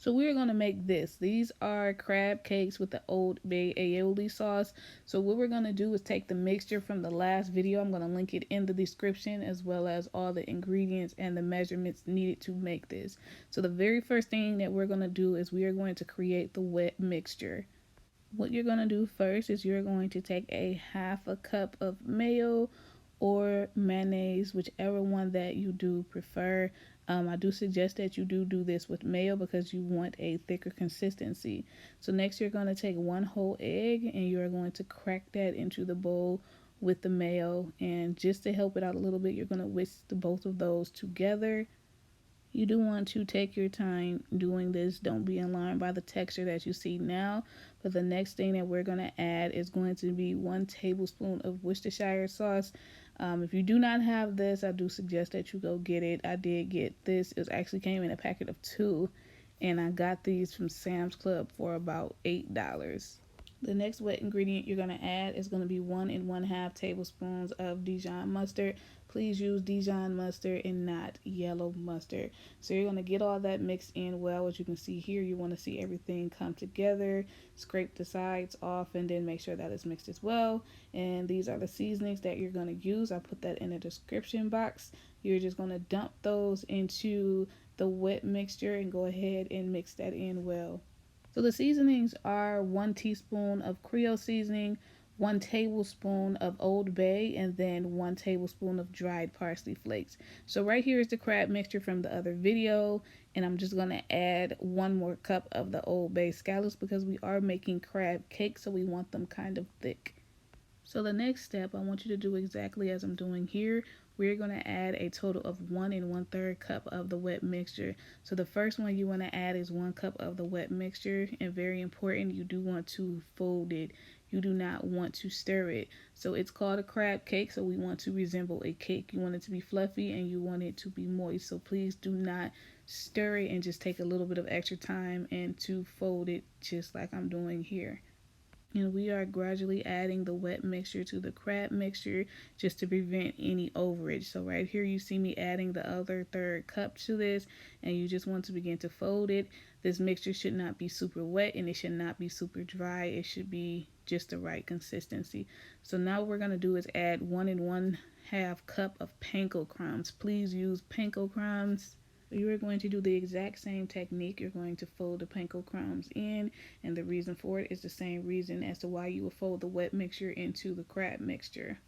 So we're going to make this. These are crab cakes with the Old Bay aioli sauce. So what we're going to do is take the mixture from the last video. I'm going to link it in the description, as well as all the ingredients and the measurements needed to make this. So the very first thing that we're going to do is we are going to create the wet mixture. What you're going to do first is you're going to take a half a cup of mayo or mayonnaise, whichever one that you do prefer. I do suggest that you do this with mayo because you want a thicker consistency. So next you're going to take one whole egg and you're going to crack that into the bowl with the mayo. And just to help it out a little bit, you're going to whisk both of those together. You do want to take your time doing this. Don't be alarmed by the texture that you see now. But the next thing that we're going to add is going to be 1 tablespoon of Worcestershire sauce. If you do not have this, I do suggest that you go get it. I did get this. It actually came in a packet of 2. And I got these from Sam's Club for about $8. The next wet ingredient you're going to add is going to be 1 1/2 tablespoons of Dijon mustard. Please use Dijon mustard and not yellow mustard. So you're going to get all that mixed in well. As you can see here, you want to see everything come together. Scrape the sides off and then make sure that it's mixed as well. And these are the seasonings that you're going to use. I put that in the description box. You're just going to dump those into the wet mixture and go ahead and mix that in well. So the seasonings are 1 teaspoon of Creole seasoning, 1 tablespoon of Old Bay, and then 1 tablespoon of dried parsley flakes. So right here is the crab mixture from the other video, and I'm just going to add 1 more cup of the Old Bay scallops because we are making crab cakes, so we want them kind of thick. So the next step, I want you to do exactly as I'm doing here. We're going to add a total of 1 1/3 cup of the wet mixture. So the first one you want to add is 1 cup of the wet mixture, and very important, you do want to fold it. You do not want to stir it. So it's called a crab cake, so we want to resemble a cake. You want it to be fluffy and you want it to be moist. So please do not stir it, and just take a little bit of extra time and to fold it just like I'm doing here. And we are gradually adding the wet mixture to the crab mixture just to prevent any overage. So right here you see me adding the other 1/3 cup to this, and you just want to begin to fold it. This mixture should not be super wet and it should not be super dry. It should be just the right consistency. So now what we're going to do is add 1 1/2 cup of panko crumbs. Please use panko crumbs. You are going to do the exact same technique. You're going to fold the panko crumbs in, and the reason for it is the same reason as to why you would fold the wet mixture into the crab mixture.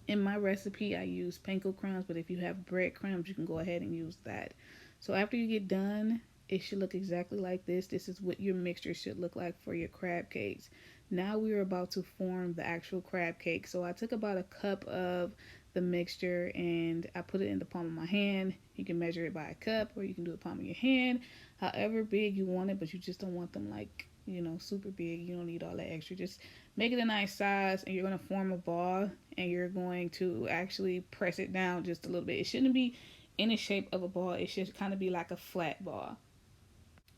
In my recipe, I use panko crumbs, but if you have breadcrumbs, you can go ahead and use that. So after you get done, it should look exactly like this. This is what your mixture should look like for your crab cakes. Now we're about to form the actual crab cake. So I took about a cup of the mixture and I put it in the palm of my hand. You can measure it by a cup or you can do the palm of your hand, however big you want it, but you just don't want them like, super big. You don't need all that extra. Just make it a nice size, and you're going to form a ball, and you're going to actually press it down just a little bit. It shouldn't be in the shape of a ball. It should kind of be like a flat ball.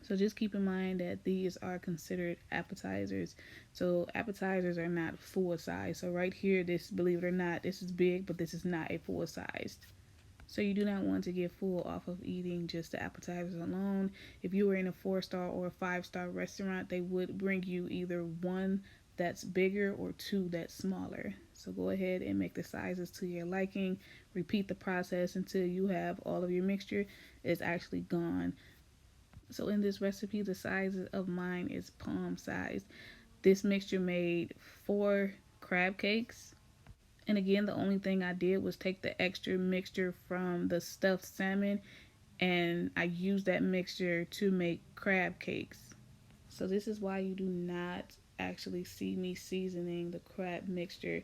So just keep in mind that these are considered appetizers. So appetizers are not full size. So right here, this, believe it or not, this is big, but this is not a full size. So you do not want to get full off of eating just the appetizers alone. If you were in a 4-star or a 5-star restaurant, they would bring you either 1 that's bigger or 2 that's smaller. So go ahead and make the sizes to your liking. Repeat the process until you have all of your mixture is actually gone. So in this recipe, the size of mine is palm sized. This mixture made 4 crab cakes. And again, the only thing I did was take the extra mixture from the stuffed salmon, and I used that mixture to make crab cakes. So this is why you do not actually see me seasoning the crab mixture.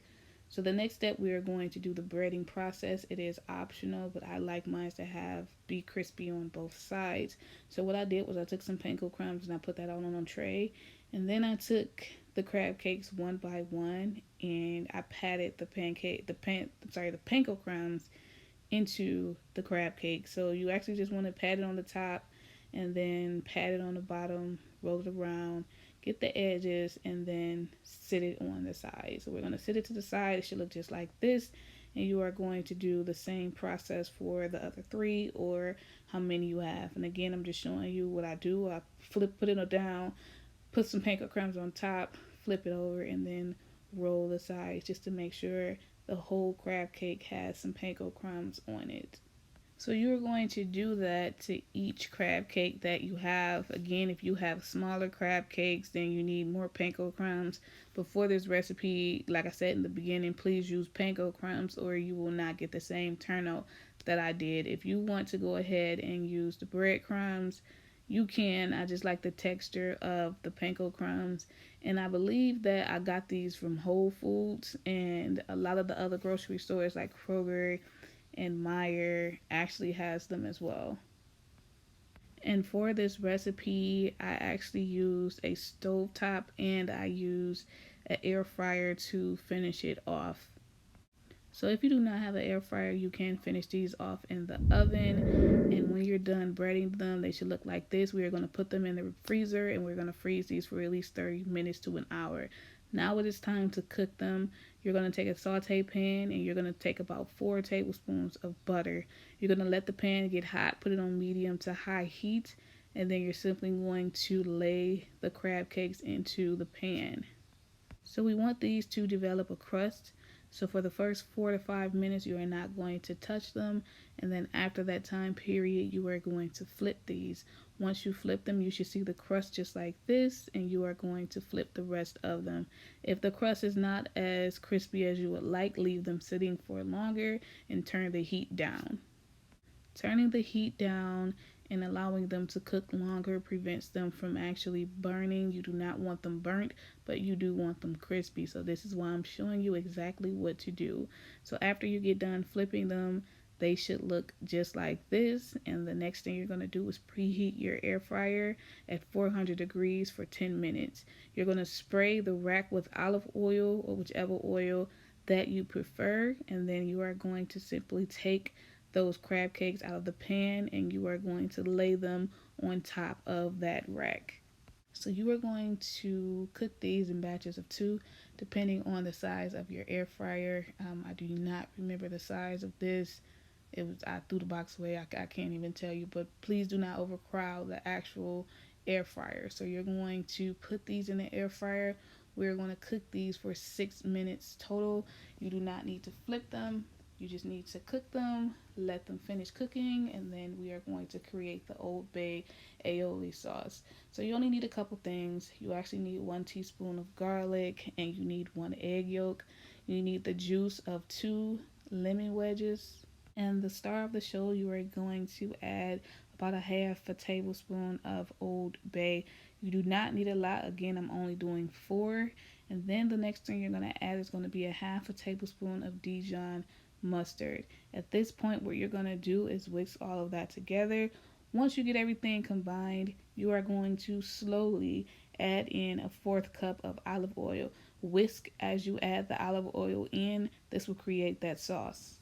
So the next step, we are going to do the breading process. It is optional, but I like mine to be crispy on both sides. So what I did was I took some panko crumbs and I put that on a tray, and then I took the crab cakes one by one, and I patted the panko crumbs into the crab cake. So you actually just want to pat it on the top and then pat it on the bottom, roll it around, get the edges, and then sit it on the side. So we're going to sit it to the side. It should look just like this. and you are going to do the same process for the other 3 or how many you have. And again, I'm just showing you what I do. I put it down, put some panko crumbs on top, flip it over, and then roll the sides just to make sure the whole crab cake has some panko crumbs on it. So you're going to do that to each crab cake that you have. Again, if you have smaller crab cakes, then you need more panko crumbs. But for this recipe, like I said in the beginning, please use panko crumbs or you will not get the same turnout that I did. If you want to go ahead and use the breadcrumbs, you can. I just like the texture of the panko crumbs. And I believe that I got these from Whole Foods and a lot of the other grocery stores like Kroger and Meyer actually has them as well. And for this recipe, I actually used a stovetop and I used an air fryer to finish it off. So if you do not have an air fryer, you can finish these off in the oven. And when you're done breading them, they should look like this. We are going to put them in the freezer and we're going to freeze these for at least 30 minutes to an hour. Now it is time to cook them. You're going to take a saute pan and you're going to take about 4 tablespoons of butter. You're going to let the pan get hot, put it on medium to high heat, and then you're simply going to lay the crab cakes into the pan. So we want these to develop a crust. So for the first 4 to 5 minutes, you are not going to touch them. And then after that time period, you are going to flip these. Once you flip them, you should see the crust just like this, and you are going to flip the rest of them. If the crust is not as crispy as you would like, leave them sitting for longer and turn the heat down. Turning the heat down and allowing them to cook longer prevents them from actually burning. You do not want them burnt, but you do want them crispy. So this is why I'm showing you exactly what to do. So after you get done flipping them, they should look just like this. And the next thing you're going to do is preheat your air fryer at 400 degrees for 10 minutes. You're going to spray the rack with olive oil or whichever oil that you prefer. And then you are going to simply take those crab cakes out of the pan and you are going to lay them on top of that rack. So you are going to cook these in batches of 2 depending on the size of your air fryer. I do not remember the size of this. I threw the box away. I can't even tell you, but please do not overcrowd the actual air fryer. So you're going to put these in the air fryer. We're going to cook these for 6 minutes total. You do not need to flip them. You just need to cook them, let them finish cooking, and then we are going to create the Old Bay aioli sauce. So you only need a couple things. You actually need 1 teaspoon of garlic, and you need 1 egg yolk. You need the juice of 2 lemon wedges. And the star of the show, you are going to add about a half a tablespoon of Old Bay. You do not need a lot. Again, I'm only doing 4. And then the next thing you're going to add is going to be a half a tablespoon of Dijon mustard. At this point, what you're going to do is whisk all of that together. Once you get everything combined, you are going to slowly add in a 4th cup of olive oil. Whisk as you add the olive oil in. This will create that sauce.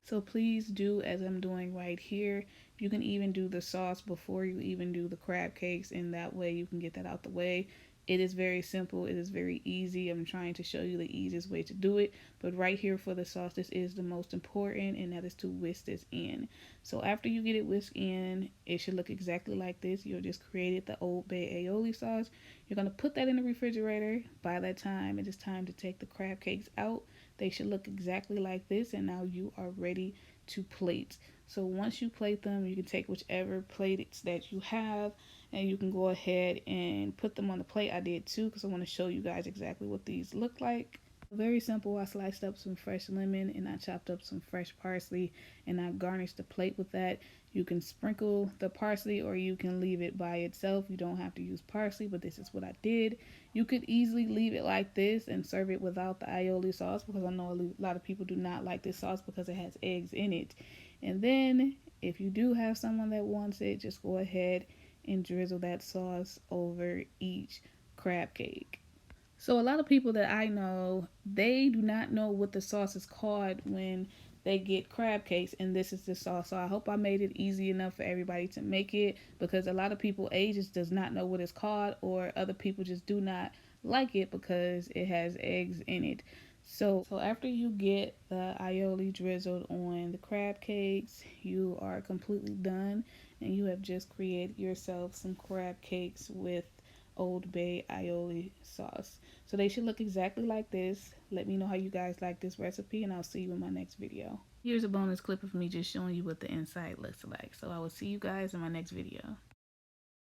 So please do as I'm doing right here. You can even do the sauce before you even do the crab cakes, and that way you can get that out the way. It is very simple. It is very easy. I'm trying to show you the easiest way to do it. But right here for the sauce, this is the most important, and that is to whisk this in. So after you get it whisked in, it should look exactly like this. You'll just created the Old Bay aioli sauce. You're going to put that in the refrigerator. By that time, it is time to take the crab cakes out. They should look exactly like this, and now you are ready to plate. So once you plate them, you can take whichever plates that you have and you can go ahead and put them on the plate. I did too because I want to show you guys exactly what these look like. Very simple. I sliced up some fresh lemon and I chopped up some fresh parsley and I garnished the plate with that. You can sprinkle the parsley or you can leave it by itself. You don't have to use parsley, but this is what I did. You could easily leave it like this and serve it without the aioli sauce because I know a lot of people do not like this sauce because it has eggs in it. And then if you do have someone that wants it, just go ahead and drizzle that sauce over each crab cake. So a lot of people that I know, they do not know what the sauce is called when they get crab cakes, and this is the sauce. So I hope I made it easy enough for everybody to make it, because a lot of people just does not know what it's called, or other people just do not like it because it has eggs in it. So after you get the aioli drizzled on the crab cakes, you are completely done and you have just created yourself some crab cakes with Old Bay aioli sauce. So they should look exactly like this. Let me know how you guys like this recipe and I'll see you in my next video. Here's a bonus clip of me just showing you what the inside looks like. So I will see you guys in my next video.